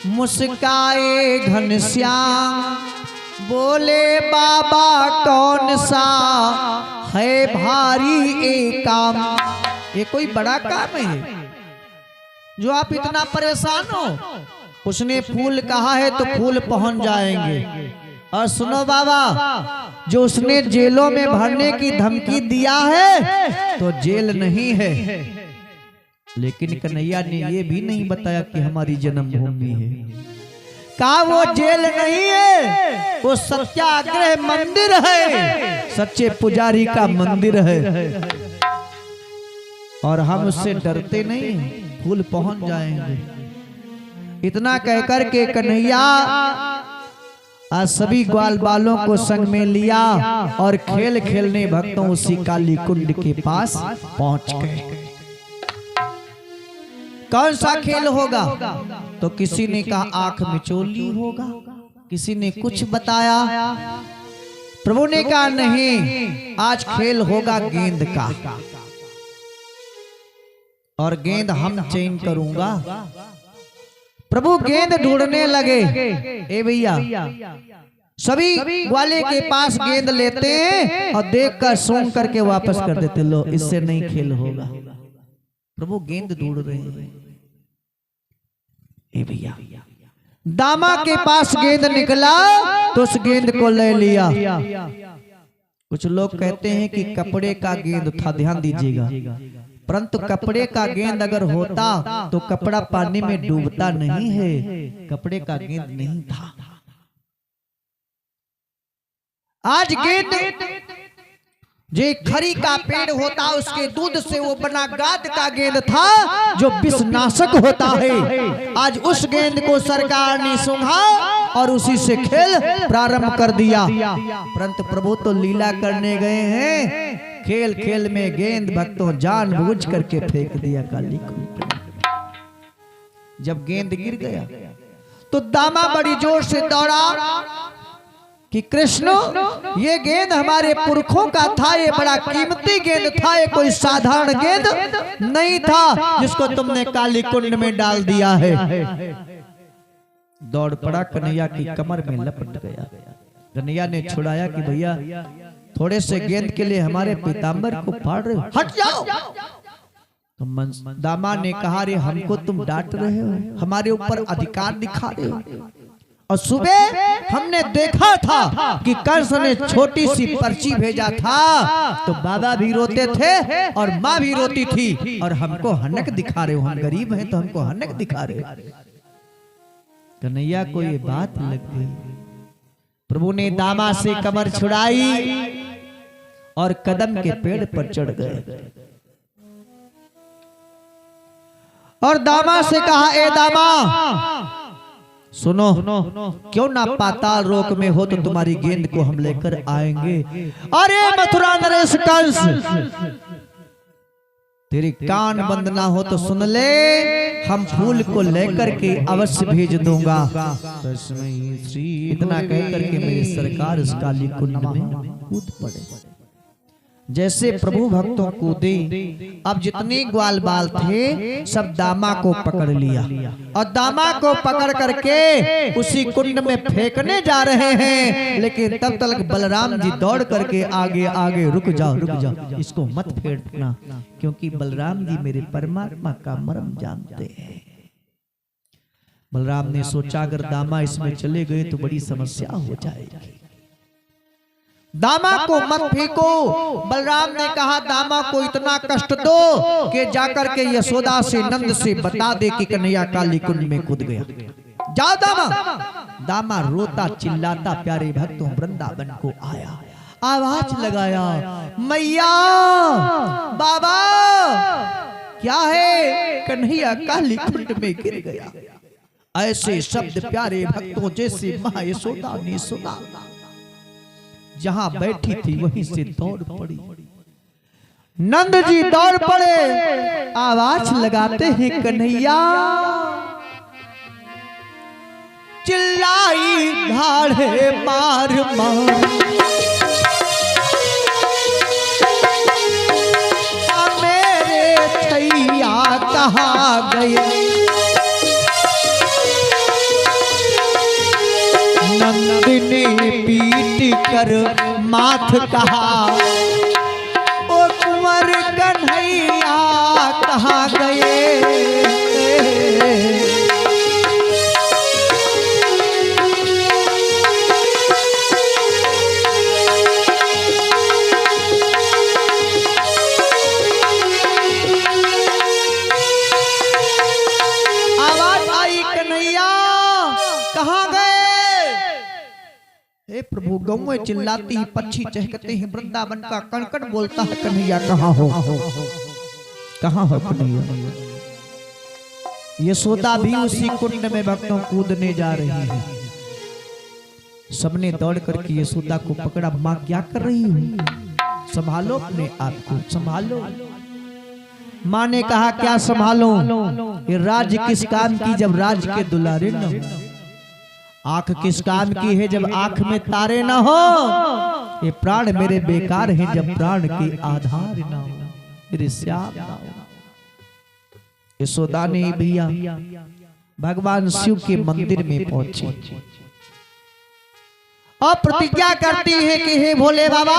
मुस्काए घनश्याम, बोले बाबा कौन सा है भारी एक काम। ये कोई बड़ा काम है जो आप इतना परेशान हो? उसने फूल कहा है तो फूल पहुंच जाएंगे। और सुनो बाबा, जो उसने जेलों में भरने की धमकी दिया है तो जेल नहीं है, लेकिन कन्हैया ने ये भी नहीं बताया कि हमारी जन्मभूमि है। कहा वो जेल नहीं है, वो सत्याग्रह मंदिर है, सच्चे पुजारी का मंदिर है। और हम उससे डरते नहीं, फूल पहुंच जाएंगे। इतना कहकर के कन्हैया आज सभी ग्वाल बालों को संग में लिया और खेल खेलने भक्तों उसी काली कुंड के पास पहुंच गए। कौन सा खेल होगा? तो किसी ने कहा आंख मिचोली होगा, किसी ने कुछ बताया। प्रभु ने कहा नहीं, आज खेल होगा गेंद का, और गेंद हम चयन करूंगा। प्रभु गेंद ढूंढने लगे। ए भैया, सभी ग्वाले के पास गेंद लेते हैं और देखकर सूंघ करके वापस कर देते। लो, इससे नहीं खेल होगा। प्रभु गेंद ढूंढ रहे हैं। ए भैया, दामा के पास गेंद निकला तो उस गेंद को ले लिया। कुछ लोग कहते हैं कि कपड़े का गेंद था, ध्यान दीजिएगा, परंतु कपड़े का गेंद अगर होता तो कपड़ा पानी में डूबता नहीं है। कपड़े का गेंद नहीं था। आज गेंद जो खरी का पेड़ होता उसके दूध से वो बना गाद का गेंद था जो विषनाशक होता है। आज उस गेंद को सरकार ने सूंघा और उसी से खेल प्रारंभ कर दिया। परंतु प्रभु तो लीला करने गए हैं। खेल खेल में गेंद भक्तों जानबूझ करके फेंक दिया काली कुंड में। जब गेंद गिर गया तो दामा बड़ी जोर से दौड़ा कि कृष्ण, ये गेंद हमारे पुरखों का था, ये बड़ा कीमती गेंद था, ये कोई साधारण गेंद नहीं था जिसको तुमने काली कुंड में डाल दिया है। दौड़ पड़ा, कन्हैया की कमर में लपट गया। कन्हैया ने छुड़ाया कि भैया थोड़े से गेंद के लिए हमारे पीताम्बर को फाड़ रहे हो, हट जाओ। तो दामा ने कहा, रे हमको तुम डांट रहे हो, हमारे ऊपर अधिकार दिखा रहे हो। और सुबह हमने देखा था कि कंस ने छोटी सी पर्ची भेजा था तो बाबा भी रोते थे और माँ भी रोती थी, और हमको हनक दिखा रहे हो, हम गरीब हैं तो हमको हनक दिखा रहे हो। कन्हैया को ये बात लग गई। प्रभु ने दामा से कमर छुड़ाई और कदम के पेड़ पर चढ़ गए और दामा से कहा, ए दामा सुनो, क्यों ना पाताल लोक में हो तो तुम्हारी गेंद को हम लेकर आएंगे। अरे मथुरा नरेश कंस, तेरी कान बंद ना हो तो सुन ले, हम फूल को लेकर के अवश्य भेज दूंगा। इतना कह करके मेरी सरकार उस काली कुंड में कूद पड़े। जैसे प्रभु भक्तों कूदे, अब जितने ग्वाल बाल थे सब दामा को पकड़ लिया और दामा को पकड़ करके उसी कुंड में फेंकने जा रहे हैं। लेकिन तब तक बलराम जी दौड़ करके आगे आगे, रुक जाओ, इसको मत फेंकना, क्योंकि बलराम जी मेरे परमात्मा का मर्म जानते हैं। बलराम ने सोचा अगर दामा इसमें चले गए तो बड़ी समस्या हो जाएगी, दामा को मत फेंको। बलराम ने कहा, दामा को इतना कष्ट दो कि जाकर के यशोदा से नंद से बता दे कि कन्हैया काली कुंड में कूद गया। जाओ दामा। दामा रोता चिल्लाता प्यारे भक्तों वृंदावन को आया, आवाज लगाया, मैया, बाबा, क्या है? कन्हैया काली कुंड में गिर गया। ऐसे शब्द प्यारे भक्तों जैसे मां यशोदा ने सुना, जहां बैठी थी वहीं से दौड़ पड़ी। नंद जी दौड़ पड़े, आवाज लगाते हैं, कन्हैया। चिल्लाई धाड़े मार मार, मेरे छैया कहाँ गए? कर माथ कहा, ओ कुंवर कन्हैया कहाँ गए। हे प्रभु, गौ चिल्लाती है, पक्षी चहकते हैं, वृंदावन का कणकण बोलता है, कन्हैया कहाँ हो, कहाँ हो कन्हैया। यशोदा भी उसी कुंड में भक्तों कूदने जा रही है। सबने दौड़ करके यशोदा को पकड़ा। माँ क्या कर रही हो, संभालो अपने आप को, संभालो। माँ ने कहा क्या संभालो, ये राज्य किस काम की जब राज के दुलारे न हो, आंख किस काम की है जब आंख में तारे न हो, ये प्राण मेरे बेकार हैं जब प्राण के आधार न हो, मेरे श्याम न हो। यशोदा ने भैया भगवान शिव के मंदिर में पहुंचे और प्रतिज्ञा करती है कि हे भोले बाबा,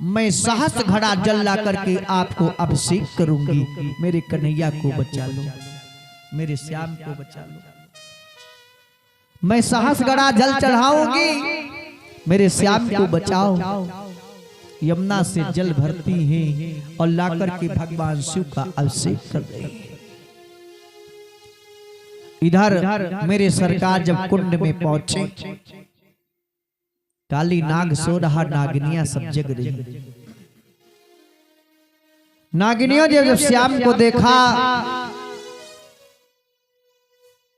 मैं सहस घड़ा जल ला करके आपको अभिषेक करूंगी, मेरे कन्हैया को बचा लो, मेरे श्याम को बचा लो। मैं सहस घड़ा जल चढ़ाऊंगी, मेरे श्याम को बचाओ। यमुना से जल भरती है और लाकर के भगवान शिव का अभिषेक कर रही है। इधर मेरे सरकार जब कुंड में पहुंचे, काली नाग सो रहा, नागिनियां सब जग रही। नागिनियों जब श्याम को देखा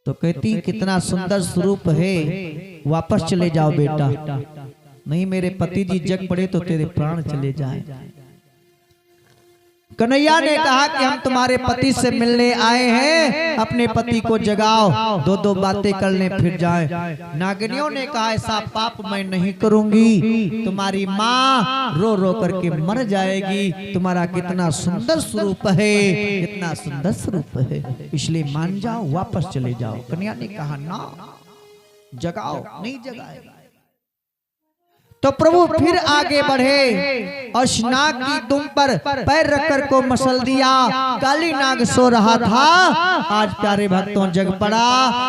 तो कहती कितना सुंदर स्वरूप है, वापस चले जाओ बेटा, नहीं मेरे पति जी जग पड़े तो तेरे प्राण चले जाए। कन्हैया ने कहा कि हम तुम्हारे पति से मिलने आए हैं, अपने पति को जगाओ, दो दो बातें कर लें फिर जाएं। नागिनियों ने कहा ऐसा पाप मैं नहीं करूंगी, तुम्हारी माँ रो रो करके मर जाएगी, तुम्हारा कितना सुंदर स्वरूप है, कितना सुंदर स्वरूप है, इसलिए मान जाओ, वापस चले जाओ। कन्हैया ने कहा ना, जगाओ, नहीं जगाएगा। तो प्रभु फिर आगे बढ़े और नाग की दुम पर पैर रखकर को मसल दिया। काली नाग सो रहा था, आज प्यारे भक्तों जग पड़ा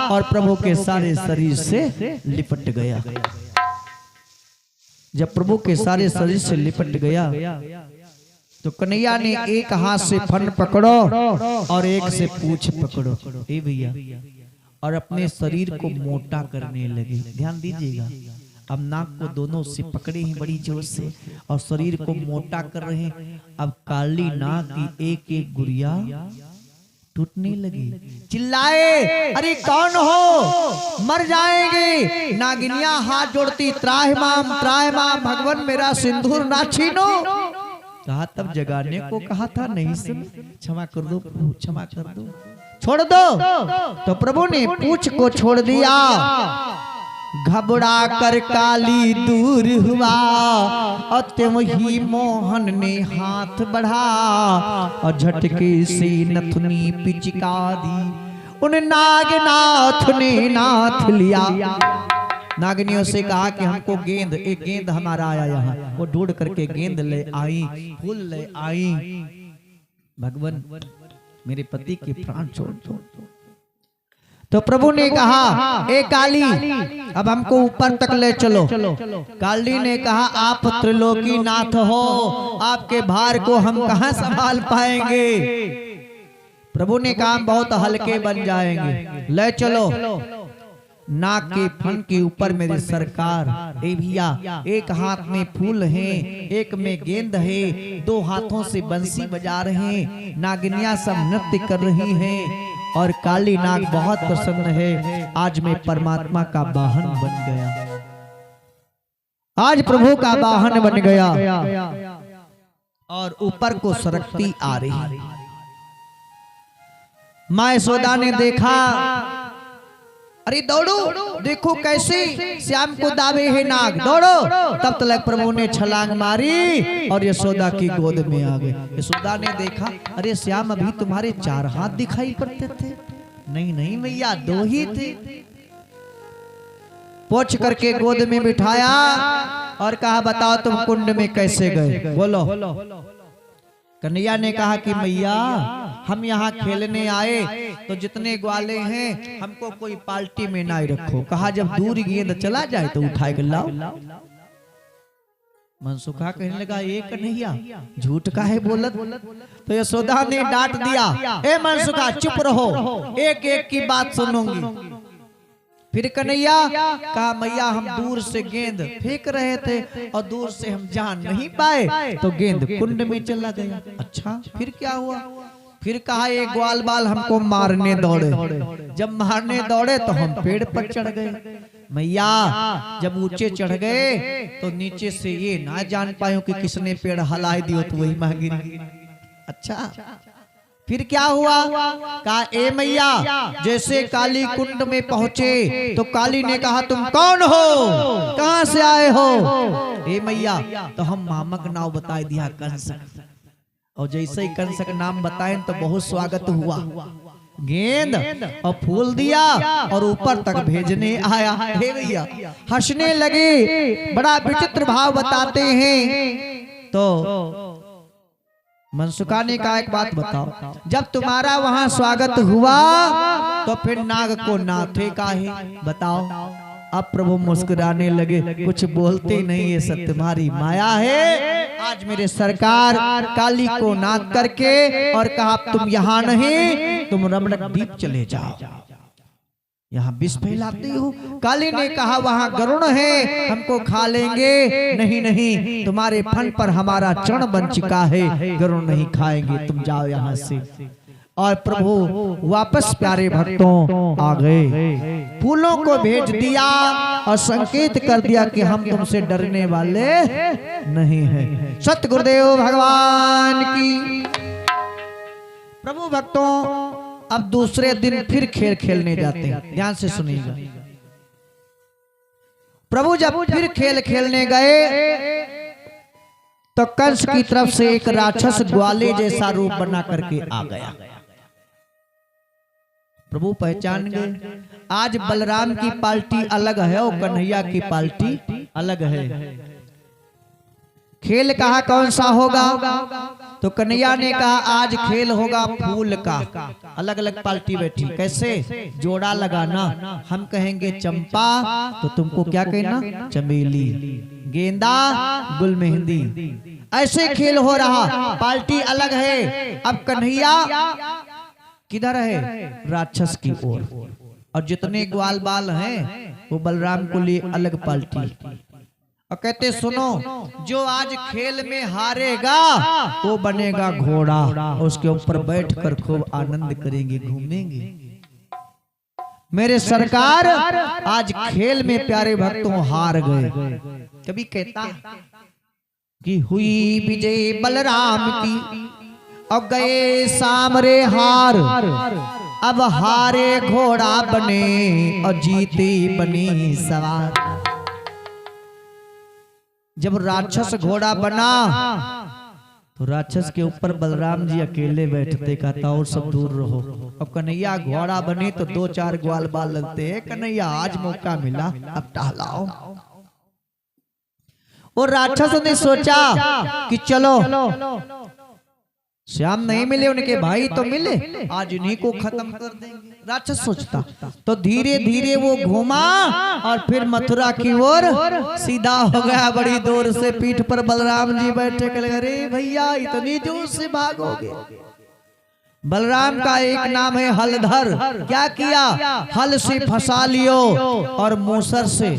और प्रभु के सारे शरीर से लिपट गया। जब प्रभु के सारे शरीर से लिपट गया तो कन्हैया ने एक हाथ से फन पकड़ो और एक से पूंछ पकड़ो, ए भैया, और अपने शरीर को मोटा करने लगे। ध्यान दीजिएगा, अब नाक को दोनों से पकड़े हैं बड़ी जोर से और शरीर को मोटा कर रहे हैं। अब काली नाग की एक एक गुड़िया टूटने लगी। चिल्लाए, अरे कौन हो, मर जाएंगे। नागिनियां हाथ जोड़ती, त्राहिमाम त्राहिमाम, भगवान मेरा सिंदूर ना छीनो। कहा तब जगाने को कहा था, नहीं सुन, क्षमा कर दो प्रभु, क्षमा कर दो, छोड़ दो। तो प्रभु ने पूंछ को छोड़ दिया। घबरा कर काली दूर हुआ और त्यों मोहन ने हाथ बढ़ा और झटके से नथुनी पिचका दी। उन नागनाथ ने नाथ लिया। नागिनियों से कहा कि हमको गेंद, एक गेंद हमारा आया यहाँ, वो ढूंढ करके गेंद ले आई, फूल ले आई। भगवान मेरे पति के प्राण छोड़ दो। तो प्रभु ने कहा, ए काली, अब हमको ऊपर तक ले चलो। काली ने कहा, आप त्रिलोकी नाथ हो, आपके भार को हम कहां संभाल पाएंगे। प्रभु ने कहा, बहुत हल्के बन जाएंगे, ले चलो। नाक के फन के ऊपर मेरे सरकार, ए भैया, एक हाथ में फूल है, एक में गेंद है, दो हाथों से बंसी बजा रहे हैं। नागिनियां सब नृत्य कर रही हैं और काली नाग बहुत प्रसन्न है। आज मैं परमात्मा का वाहन बन गया, आज प्रभु का वाहन बन गया और ऊपर को सरकती आ रही। मां यशोदा ने देखा, अरे दौड़ो, देखो कैसे श्याम को दावे है नाग, दौड़ो। तब तक प्रभु ने छलांग मारी और यशोदा की गोद में आ गए। यशोदा ने देखा, अरे श्याम अभी तुम्हारे 4 हाथ दिखाई पड़ते थे। नहीं नहीं भैया, 2 ही थे। पोंछ करके गोद में बिठाया और कहा बताओ तुम कुंड में कैसे गए, बोलो। कन्हैया ने कहा कि मैया हम यहाँ खेलने आए तो जितने ग्वाले हैं हमको कोई पार्टी में ना रखो। कहा जब दूर गेंद चला जाए तो उठाए के लाओ। मनसुखा कहने लगा ये कन्हैया झूठ का है बोलत। तो यशोदा ने डांट दिया, ए मनसुखा चुप रहो, एक एक की बात सुनूंगी। फिर कन्हैया कहा मैया हम दूर से गेंद फेंक रहे थे और दूर से हम जान नहीं पाए तो गेंद कुंड में चला गया। अच्छा फिर क्या हुआ? फिर कहा ये ग्वाल बाल हमको मारने दौड़े, जब मारने दौड़े तो हम पेड़ पर चढ़ गए। मैया जब ऊंचे चढ़ गए तो नीचे से ये ना जान पायो कि किसने पेड़ हलाई दियो तो वही मां गिरी। अच्छा फिर क्या हुआ? कहा ए मैया जैसे काली कुंड में पहुंचे तो काली ने कहा तुम कौन हो, कहां से आए हो? ए मैया तो हम मामक नाम बताए दिया कंसक, और जैसे ही कंसक नाम बताए तो बहुत स्वागत हुआ। गेंद और फूल दिया और ऊपर तक भेजने आया। हे भैया हंसने लगे, बड़ा विचित्र भाव बताते हैं। तो मनसुखा ने कहा एक बात बताओ, जब तुम्हारा वहां स्वागत हुआ तो फिर नाग को नाथे काहे, बताओ। अब प्रभु मुस्कुराने लगे, कुछ बोलते नहीं, ये सब तुम्हारी माया है। आज मेरे सरकार काली को नाथ करके और कहा तुम यहाँ नहीं, तुम रमणक द्वीप चले जाओ, यहाँ विष फैलाते हो। काली ने कहा वहां गरुण है, हमको खा लेंगे। नहीं नहीं तुम्हारे फन पर हमारा चरण बन चुका है, गरुण नहीं खाएंगे, तुम जाओ यहाँ से। और प्रभु वापस प्यारे भक्तों आ गए, फूलों को भेज दिया और संकेत कर दिया कि हम तुमसे डरने वाले नहीं हैं। सत गुरुदेव भगवान की। प्रभु भक्तों अब दूसरे दिन फिर खेल खेलने जाते हैं, ध्यान से सुनिएगा। प्रभु जब फिर खेल खेलने गए तो कंस की तरफ से एक राक्षस ग्वाले जैसा रूप बना करके आ गया। प्रभु पहचान गए, आज बलराम की पार्टी अलग है और कन्हैया की पार्टी अलग है। खेल कहा कौन सा होगा? तो कन्हैया ने कहा आज खेल होगा फूल का। अलग अलग पार्टी बैठी, कैसे? जोड़ा लगाना, हम कहेंगे चंपा तो तुमको क्या कहना? चमेली, गेंदा, गुल मेहंदी, ऐसे खेल हो रहा, पार्टी अलग है। अब कन्हैया किधर है? राक्षस की ओर, और जितने ग्वाल बाल हैं वो बलराम को लिए अलग पार्टी। और कहते सुनो, जो आज खेल में हारेगा वो बनेगा घोड़ा, उसके ऊपर बैठकर खूब आनंद करेंगे, घूमेंगे। मेरे सरकार आज खेल में प्यारे भक्तों हार गए। कभी कहता कि हुई विजय बलराम की और गए सामरे हार, अब हारे घोड़ा बने और जीते बनी सवार। जब राक्षस घोड़ा बना तो राक्षस के ऊपर बलराम जी अकेले बैठते, कहता और सब दूर रहो। अब कन्हैया घोड़ा बने तो दो चार ग्वाल बाल लगते हैं, कन्हैया आज मौका मिला, अब टहलाओ। और राक्षस ने सोचा कि चलो श्याम नहीं मिले, उनके भाई तो मिले, आज इन्हीं को खत्म कर देंगे। राक्षस सोचता, तो धीरे धीरे वो घूमा और फिर मथुरा की ओर सीधा हो गया। बड़ी दूर से पीठ पर बलराम जी बैठे, अरे भैया इतनी जोर से भागोगे? बलराम का एक नाम है हलधर। क्या किया? हल से फंसा लियो और मूसर से,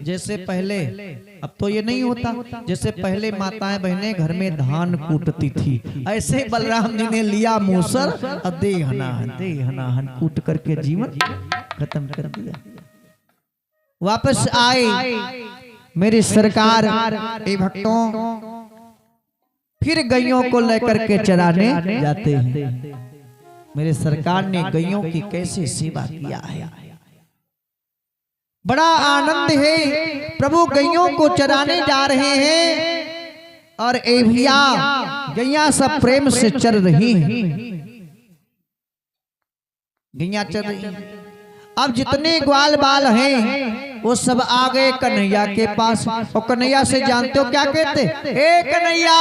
जैसे पहले, अब तो ये नहीं होता, जैसे पहले माताएं बहनें घर में धान कूटती थी, ऐसे बलराम जी ने लिया मूसर और दे हनाहन कूट करके जीवन खत्म कर दिया। वापस आए मेरी सरकार, ए भक्तों फिर गैयों को लेकर के चराने जाते हैं। मेरे सरकार ने गैयों की कैसे सेवा किया है, बड़ा आनंद है। प्रभु गैयों को चराने जा रहे हैं और ए भैया गैया सब प्रेम से चर रही हैं, गैया चर रही हैं। अब जितने ग्वाल बाल हैं वो सब आ गए कन्हैया के पास, और कन्हैया से जानते हो क्या कहते, ए कन्हैया